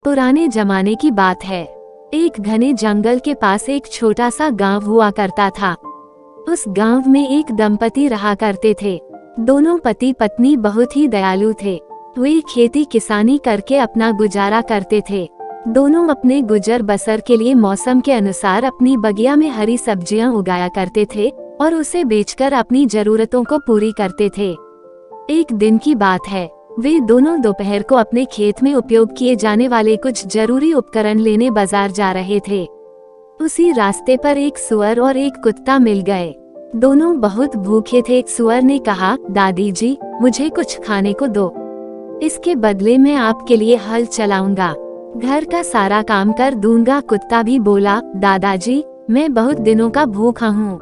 पुराने जमाने की बात है। एक घने जंगल के पास एक छोटा सा गांव हुआ करता था। उस गांव में एक दंपति रहा करते थे। दोनों पति पत्नी बहुत ही दयालु थे। वे खेती किसानी करके अपना गुजारा करते थे। दोनों अपने गुजर बसर के लिए मौसम के अनुसार अपनी बगिया में हरी सब्जियां उगाया करते थे और उसे बेचकर अपनी जरूरतों को पूरी करते थे। एक दिन की बात है, वे दोनों दोपहर को अपने खेत में उपयोग किए जाने वाले कुछ जरूरी उपकरण लेने बाजार जा रहे थे। उसी रास्ते पर एक सुअर और एक कुत्ता मिल गए। दोनों बहुत भूखे थे। एक सुअर ने कहा, दादी जी, मुझे कुछ खाने को दो, इसके बदले में आपके लिए हल चलाऊंगा, घर का सारा काम कर दूंगा। कुत्ता भी बोला, दादाजी, मैं बहुत दिनों का भूखा हूँ,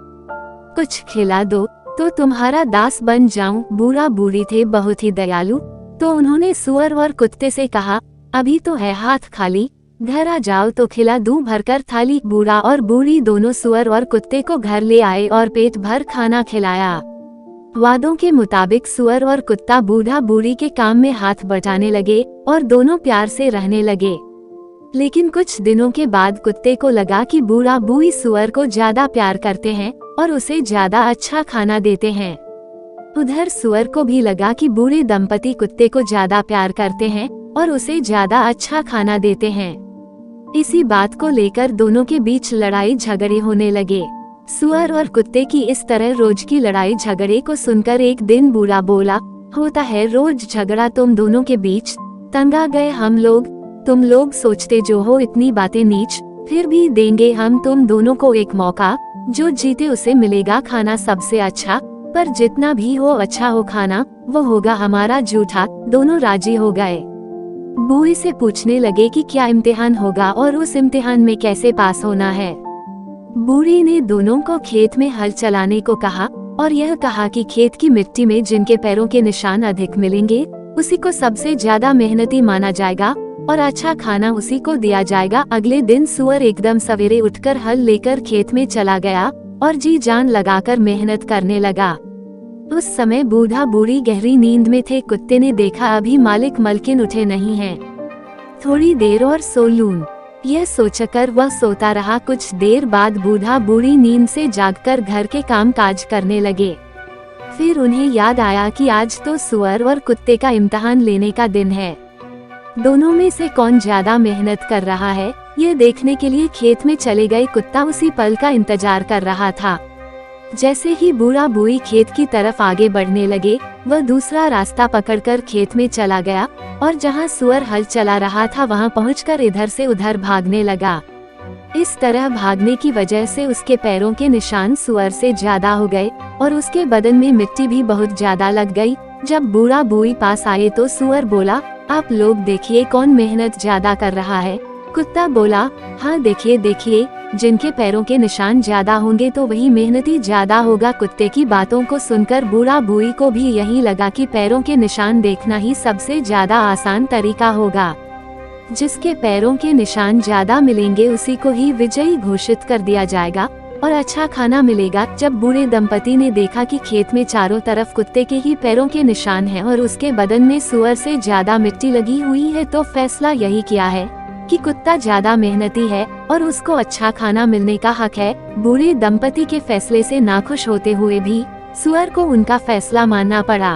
कुछ खिला दो तो तुम्हारा दास बन जाऊं। बूढ़ा बूढ़ी थे बहुत ही दयालु, तो उन्होंने सुअर और कुत्ते से कहा, अभी तो है हाथ खाली, घर आ जाओ तो खिला दूं भरकर थाली। बूढ़ा और बूढ़ी दोनों सुअर और कुत्ते को घर ले आए और पेट भर खाना खिलाया। वादों के मुताबिक सुअर और कुत्ता बूढ़ा बूढ़ी के काम में हाथ बटाने लगे और दोनों प्यार से रहने लगे। लेकिन कुछ दिनों के बाद कुत्ते को लगा कि बूढ़ा बूढ़ी सुअर को ज्यादा प्यार करते हैं और उसे ज्यादा अच्छा खाना देते हैं। उधर सुअर को भी लगा कि बूढ़े दंपति कुत्ते को ज्यादा प्यार करते हैं और उसे ज्यादा अच्छा खाना देते हैं। इसी बात को लेकर दोनों के बीच लड़ाई झगड़े होने लगे। सुअर और कुत्ते की इस तरह रोज की लड़ाई झगड़े को सुनकर एक दिन बूढ़ा बोला, होता है रोज झगड़ा तुम दोनों के बीच, तंग आ गए हम लोग। तुम लोग सोचते जो हो इतनी बातें नीच, फिर भी देंगे हम तुम दोनों को एक मौका, जो जीते उसे मिलेगा खाना सबसे अच्छा, पर जितना भी हो अच्छा हो खाना, वो होगा हमारा जूठा। दोनों राजी हो गए। बूढ़े से पूछने लगे कि क्या इम्तिहान होगा और उस इम्तिहान में कैसे पास होना है। बूढ़ी ने दोनों को खेत में हल चलाने को कहा और यह कहा कि खेत की मिट्टी में जिनके पैरों के निशान अधिक मिलेंगे, उसी को सबसे ज्यादा मेहनती माना जाएगा और अच्छा खाना उसी को दिया जाएगा। अगले दिन सुअर एकदम सवेरे उठकर हल लेकर खेत में चला गया और जी जान लगाकर मेहनत करने लगा। उस समय बूढ़ा बूढ़ी गहरी नींद में थे। कुत्ते ने देखा अभी मालिक मलकिन उठे नहीं हैं, थोड़ी देर और सो लूं, यह सोचकर वह सोता रहा। कुछ देर बाद बूढ़ा बूढ़ी नींद से जागकर घर के काम काज करने लगे। फिर उन्हें याद आया कि आज तो सुअर और कुत्ते का इम्तिहान लेने का दिन है। दोनों में से कौन ज्यादा मेहनत कर रहा है, यह देखने के लिए खेत में चले गए। कुत्ता उसी पल का इंतजार कर रहा था। जैसे ही बूढ़ा बूढ़ी खेत की तरफ आगे बढ़ने लगे, वह दूसरा रास्ता पकड़कर खेत में चला गया और जहां सुअर हल चला रहा था वहां पहुंचकर इधर से उधर भागने लगा। इस तरह भागने की वजह से उसके पैरों के निशान सुअर से ज्यादा हो गए और उसके बदन में मिट्टी भी बहुत ज्यादा लग गई। जब बूढ़ा बूढ़ी पास आए तो सुअर बोला, आप लोग देखिए कौन मेहनत ज्यादा कर रहा है। कुत्ता बोला, हाँ देखिए देखिए, जिनके पैरों के निशान ज्यादा होंगे तो वही मेहनती ज्यादा होगा। कुत्ते की बातों को सुनकर बूढ़ा बूढ़ी को भी यही लगा कि पैरों के निशान देखना ही सबसे ज्यादा आसान तरीका होगा। जिसके पैरों के निशान ज्यादा मिलेंगे उसी को ही विजयी घोषित कर दिया जाएगा और अच्छा खाना मिलेगा। जब बूढ़े दंपति ने देखा कि खेत में चारों तरफ कुत्ते के ही पैरों के निशान हैं और उसके बदन में सुअर से ज्यादा मिट्टी लगी हुई है, तो फैसला यही किया है कि कुत्ता ज्यादा मेहनती है और उसको अच्छा खाना मिलने का हक है। बूढ़े दंपति के फैसले से नाखुश होते हुए भी सुअर को उनका फैसला मानना पड़ा।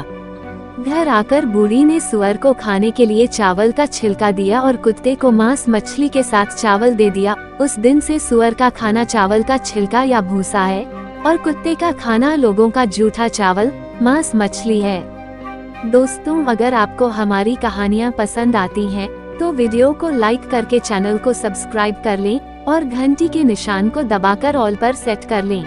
घर आकर बूढ़ी ने सुअर को खाने के लिए चावल का छिलका दिया और कुत्ते को मांस मछली के साथ चावल दे दिया। उस दिन से सुअर का खाना चावल का छिलका या भूसा है और कुत्ते का खाना लोगों का जूठा चावल मांस मछली है। दोस्तों, अगर आपको हमारी कहानियाँ पसंद आती हैं तो वीडियो को लाइक करके चैनल को सब्सक्राइब कर लें और घंटी के निशान को दबाकर ऑल पर सेट कर लें,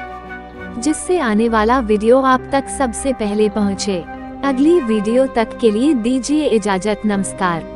जिससे आने वाला वीडियो आप तक सबसे पहले पहुंचे। अगली वीडियो तक के लिए दीजिए इजाजत। नमस्कार।